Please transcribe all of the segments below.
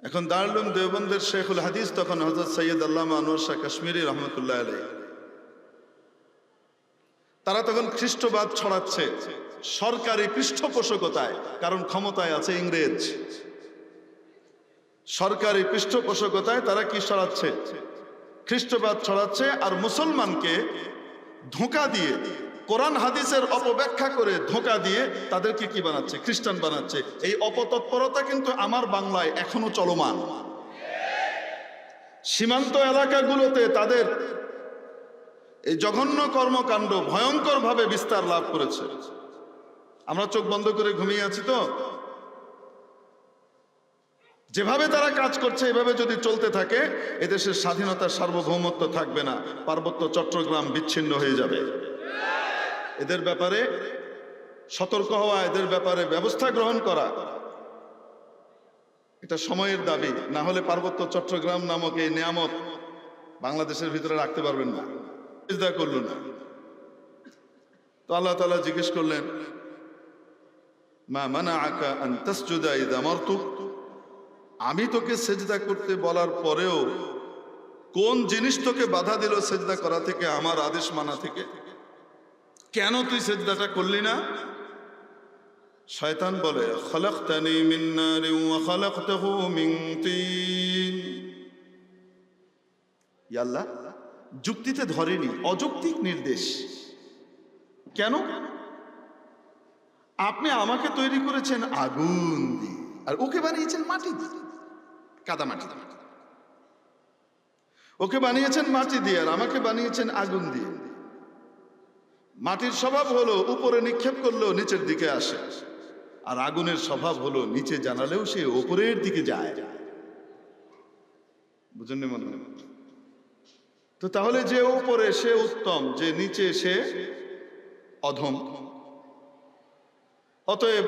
এখন দারুল উলুম দেওবন্দের শেখুল হাদিস তখন হযরত সৈয়দ আল্লামা আনোয়ার শাহ কাশ্মীরি রহমতুল্লাহ আলাইহি, তারা তখন খ্রিস্টবাদ ছড়াচ্ছে সরকারি পৃষ্ঠপোষকতায়, কারণ ক্ষমতায় আছে ইংরেজ। সরকারি পৃষ্ঠপোষকতায় তারা কি ছড়াচ্ছে? খ্রিস্টবাদ ছড়াচ্ছে, আর মুসলমানকে ধোঁকা দিয়ে, কোরআন হাদিসের অপব্যাখ্যা করে ধোঁকা দিয়ে তাদেরকে কি বানাচ্ছে? খ্রিস্টান বানাচ্ছে। এই অপতৎপরতা কিন্তু আমার বাংলায় এখনো চলমান। সীমান্ত এলাকাগুলোতে তাদের এই জঘন্য কর্মকাণ্ড ভয়ঙ্করভাবে বিস্তার লাভ করেছে। আমরা চোখ বন্ধ করে ঘুমিয়ে আছি তো? যেভাবে তারা কাজ করছে এভাবে যদি চলতে থাকে, এদেশের স্বাধীনতার সার্বভৌমত্ব থাকবে না, পার্বত্য চট্টগ্রাম বিচ্ছিন্ন হয়ে যাবে। এদের ব্যাপারে সতর্ক হওয়া, এদের ব্যাপারে ব্যবস্থা গ্রহণ করা, এটা সময়ের দাবি। না হলে পার্বত্য চট্টগ্রাম নামক এই নিয়ামত বাংলাদেশের ভিতরে রাখতে পারবেন না। সিজদা করল না তো আল্লাহ তাআলা জিজ্ঞেস করলেন, মা মানাআকা আন তাসজুদা ইযা আমারতুক, আমি তোকে সেজদা করতে বলার পরেও কোন জিনিস তোকে বাধা দিল সেজদা করা থেকে, আমার আদেশ মানা থেকে? কেন তুই সেজদাটা করলি না? শয়তান বলে, খলাকতানি মিন নারিন ওয়া খলাকতাহু মিন তিন। ইয়া আল্লাহ, যুক্তিতে ধরেনি, অযৌক্তিক নির্দেশ। কেন? আপনি আমাকে তৈরি করেছেন আগুন দিয়ে, আর ওকে বানিয়েছেন মাটি দিয়ে, কাদা মাটি। ওকে বানিয়েছেন মাটি দিয়ে, আর আমাকে বানিয়েছেন আগুন দিয়ে। মাটির স্বভাব হলো উপরে নিক্ষেপ করলেও নিচের দিকে আসে, আর আগুনের স্বভাব হলো নিচে জানালেও সে উপরের দিকে যায়। বুঝেন মনে হয়? তো তাহলে যে উপরে সে উত্তম, যে নিচে সে অধম। অতএব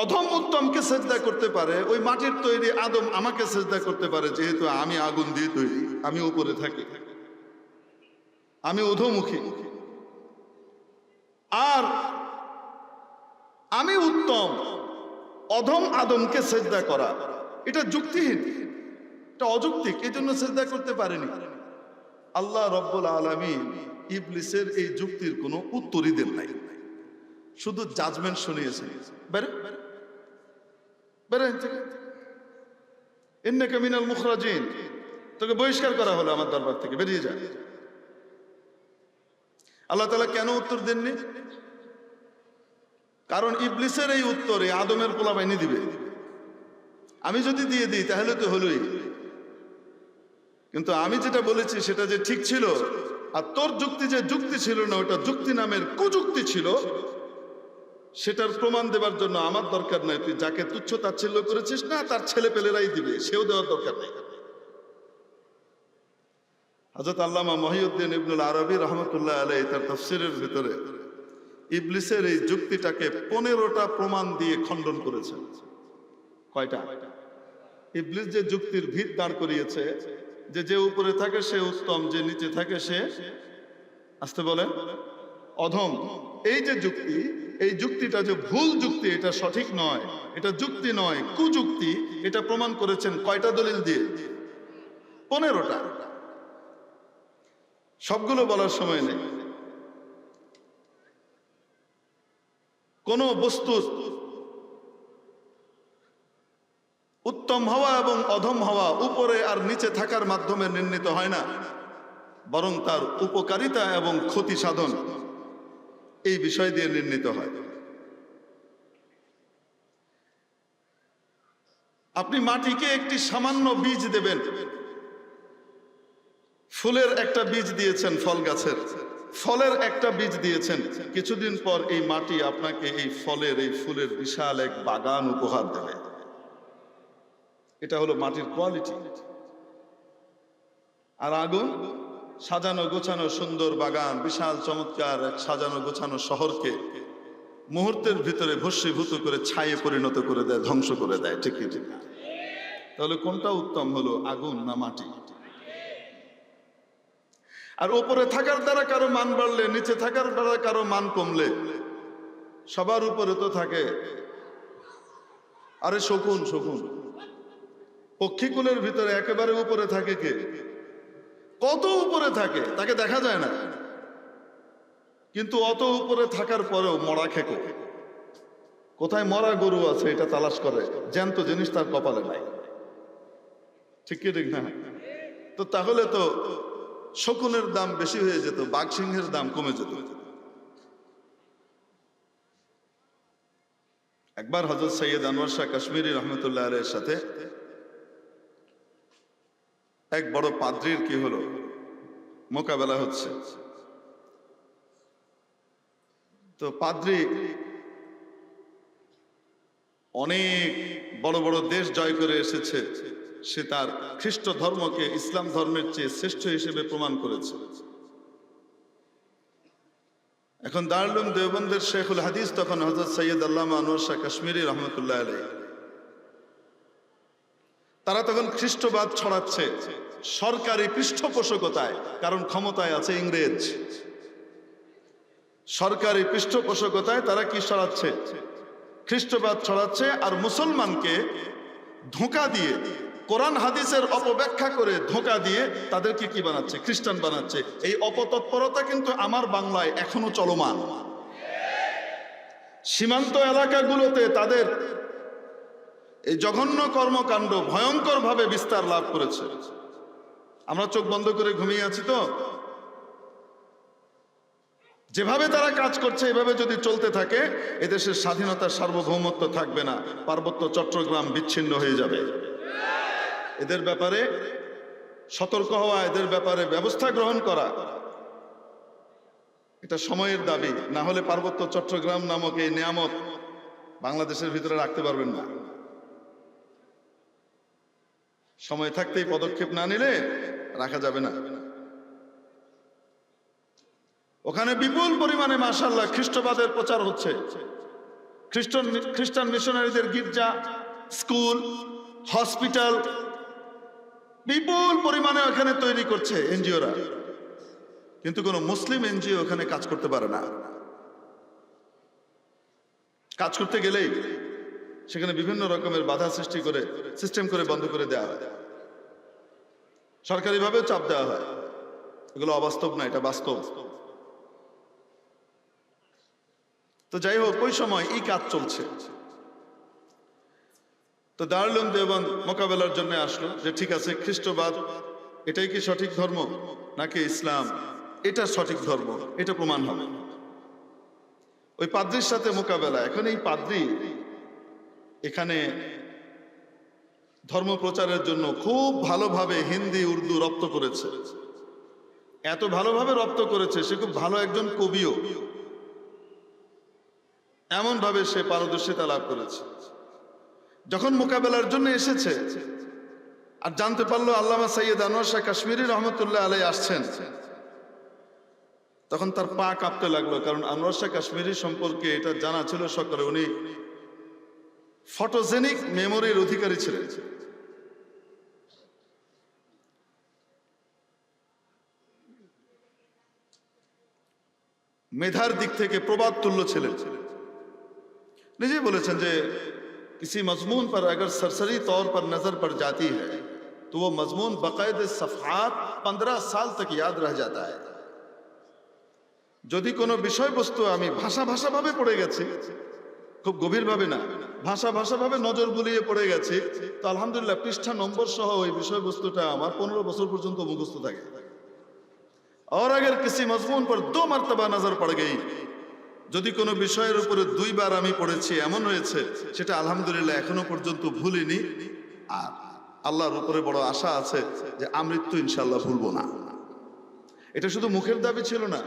অধম উত্তমকে সেজদা করতে পারে, ওই মাটির তৈরি আদম আমাকে সেজদা করতে পারে, যেহেতু আমি আগুন দিয়ে তৈরি, আমি উপরে থাকি, আমি ঊর্ধ্বমুখী। আর আমি উত্তম, অধম আদমকে সেজদা করা এটা যুক্তিহীন, এটা অযৌক্তিক, এই জন্য সেজদা করতে পারেনি। আল্লাহ রব্বুল আলামিন ইবলিসের এই যুক্তির কোনো উত্তরই দেন নাই, শুধু জাজমেন্ট শুনিয়েছেন। ইন্নাকা মিনাল মুখরাজিন, তোকে বহিষ্কার করা হলো আমার দরবার থেকে, বেরিয়ে যা। আল্লাহ তাআলা কেন উত্তর দেননি? কারণ ইবলিসের এই উত্তরে আদমের পোলা বাইনি দিবে। আমি যদি দিয়ে দিই তাহলে তো হলোই, কিন্তু আমি যেটা বলেছি সেটা যে ঠিক ছিল, আর তোর যুক্তি যে যুক্তি ছিল না, ওটা যুক্তি নামের কুযুক্তি ছিল, সেটার প্রমাণ দেবার জন্য আমার দরকার নাই। তুই যাকে তুচ্ছ তাচ্ছিল্য করেছিস না, তার ছেলে পেলেরাই দিবে, সেও দেওয়ার দরকার নেই। হযরত আল্লামা মহিউদ্দিন ইবনুল আরবি রহমতুল্লাহ আলাইহি তার তাফসীরের ভিতরে ইবলিসের এই যুক্তিটাকে 15টা প্রমাণ দিয়ে খণ্ডন করেছেন। কয়টা? ইবলিস যে যুক্তির ভিত দাঁড় করিয়েছে, যে যে উপরে থাকে সে উত্তম, যে নিচে থাকে সে, আসতে বলেন, অধম। এই যে যুক্তি, এই যুক্তিটা যে ভুল যুক্তি, এটা সঠিক নয়, এটা যুক্তি নয়, কুযুক্তি, এটা প্রমাণ করেছেন কয়টা দলিল দিয়ে? 15টা। সবগুলো বলার সময় নেই। কোন বস্তুর উত্তম হওয়া এবং অধম হওয়া উপরে আর নিচে থাকার মাধ্যমে নির্ণীত হয় না, বরং তার উপকারিতা এবং ক্ষতি সাধন এই বিষয় দিয়ে নির্ণীত হয়। আপনি মাটিকে একটি সামান্য বীজ দেবেন, ফুলের একটা বীজ দিয়েছেন, ফল গাছের ফলের একটা বীজ দিয়েছেন, কিছুদিন পর এই মাটি আপনাকে এই ফলের, এই ফুলের বিশাল এক বাগান উপহার দেবে। এটা হলো মাটির কোয়ালিটি। আর আগুন সাজানো গোছানো সুন্দর বাগান, বিশাল চমৎকার এক সাজানো গোছানো শহরকে মুহূর্তের ভিতরে ভস্মীভূত করে ছায়ে পরিণত করে দেয়, ধ্বংস করে দেয়। ঠিক কি ঠিক? তাহলে কোনটা উত্তম হলো, আগুন না মাটি? আর উপরে থাকার দ্বারা কারো মান বাড়লে, নিচে থাকার দ্বারা কারো মান কমলে, সবার উপরে তো থাকে আরে শকুন, শকুন পক্ষীকুলের ভিতরে একেবারে উপরে থাকে কে? কত উপরে থাকে, তাকে দেখা যায় না, কিন্তু অত উপরে থাকার পরেও মরা খেকো। কোথায় মরা গরু আছে এটা তালাশ করে, জ্যান্ত জিনিস তার কপালে নাই। ঠিক কি ঠিক না? তো তাহলে তো শকুনের দাম বেশি হয়ে যেত, বাঘ সিংহের দাম কমে যেত। একবার হযরত সৈয়দ আনোয়ার শাহ কাশ্মীরি রহমতুল্লাহ আলাইহির সাথে এক বড় পাদ্রীর কি হলো, মোকাবেলা হচ্ছে। তো পাদ্রী অনেক বড় বড় দেশ জয় করে এসেছে, সে তার খ্রিস্ট ধর্মকে ইসলাম ধর্মের চেয়ে শ্রেষ্ঠ হিসেবে প্রমাণ করেছে। এখন দারুল উলুম দেওবন্দের শেখুল হাদিস তখন হযরত সৈয়দ আল্লামা আনোয়ার শাহ কাশ্মীরি রহমতুল্লাহ আলাইহি, তারা তখন খ্রিস্টবাদ ছড়াচ্ছে সরকারি পৃষ্ঠপোষকতায়, কারণ ক্ষমতায় আছে ইংরেজ। সরকারি পৃষ্ঠপোষকতায় তারা কি ছড়াচ্ছে? খ্রিস্টবাদ ছড়াচ্ছে, আর মুসলমানকে ধোঁকা দিয়ে, কোরআন হাদিসের অপব্যাখ্যা করে ধোঁকা দিয়ে তাদেরকে কি বানাচ্ছে? খ্রিস্টান বানাচ্ছে। এই অপতৎপরতা কিন্তু আমার বাংলায় এখনো চলমান। সীমান্ত এলাকাগুলোতে তাদের এই জঘন্য কর্মকাণ্ড ভয়ঙ্কর ভাবে বিস্তার লাভ করেছে। আমরা চোখ বন্ধ করে ঘুমিয়ে আছি তো? যেভাবে তারা কাজ করছে এভাবে যদি চলতে থাকে, এদেশের স্বাধীনতার সার্বভৌমত্ব থাকবে না, পার্বত্য চট্টগ্রাম বিচ্ছিন্ন হয়ে যাবে। এদের ব্যাপারে সতর্ক হওয়া, এদের ব্যাপারে ব্যবস্থা গ্রহণ করা, এটা সময়ের দাবি। না হলে পার্বত্য চট্টগ্রাম নামক এই নিয়ামত বাংলাদেশের ভিতরে রাখতে পারবেন না। সময় থাকতেই পদক্ষেপ না নিলে রাখা যাবে না। ওখানে বিপুল পরিমাণে মাশাআল্লাহ খ্রিস্টবাদের প্রচার হচ্ছে। খ্রিস্টান মিশনারিদের গির্জা, স্কুল, হসপিটাল বিপুল পরিমাণে ওখানে তৈরি করছে এনজিওরা, কিন্তু কোনো মুসলিম এনজিও ওখানে কাজ করতে পারে না। কাজ করতে গেলেই সেখানে বিভিন্ন রকমের বাধা সৃষ্টি করে সিস্টেম করে বন্ধ করে দেওয়া হয়, সরকারিভাবেও চাপ দেওয়া হয়। এগুলো অবাস্তব না, এটা বাস্তব। তো যাই হোক, ওই সময় এই কাজ চলছে। তো দারুল উলুম দেওবন্দ মোকাবেলার জন্য আসলো যে ঠিক আছে, খ্রিস্টবাদ এটাই কি সঠিক ধর্ম নাকি ইসলাম এটা সঠিক ধর্ম, এটা প্রমাণ হবে। ওই পাদ্রীর সাথে মোকাবেলা। এখন এই পাদ্রী এখানে ধর্ম প্রচারের জন্য খুব ভালোভাবে হিন্দি উর্দু রপ্ত করেছে। এত ভালোভাবে রপ্ত করেছে, সে খুব ভালো একজন কবিও। এমন ভাবে সে পারদর্শিতা লাভ করেছে। যখন মোকাবেলার জন্য এসেছে আর জানতে পারলো আল্লামা সৈয়দ আনোয়ার শাহ কাশ্মীরি রহমতুল্লাহ আলাইহি আসছেন, তখন তার পা কাঁপতে লাগলো। কারণ আনোয়ার শাহ কাশ্মীরি সম্পর্কে এটা জানা ছিল সকলে, উনি ফটোজেনিক মেমোরির অধিকারী ছিলেন। মেধার দিক থেকে প্রবাদ তুল্য ছিলেন। নিজেই বলেছেন যে किसी मजमून पर अगर सरसरी तौर पर नजर पड़ जाती है तो वो मजमून बाकायदे सफहात 15 साल तक याद रह जाता है। যদি কোনো বিষয়বস্তু আমি ভাষা ভাবে পড়ে গেছি, খুব গভীর ভাবে না, ভাষা ভাবে নজর বুলিয়ে পড়ে গেছি, তো আলহামদুলিল্লাহ পৃষ্ঠা নম্বর সহ ওই বিষয়বস্তুটা আমার 15 বছর পর্যন্ত মুখস্থ থাকে। और अगर किसी मजमून पर 2 मरतबा नजर पड़ गई, যদি কোনো বিষয়ের উপরে 2 বার আমি পড়েছি, এমন হয়েছে সেটা আলহামদুলিল্লাহ এখনো পর্যন্ত ভুলিনি। আর আল্লাহর উপরে বড় আশা আছে যে আমৃত্যু ইনশাআল্লাহ ভুলবো না। এটা শুধু মুখের দাবি ছিল না,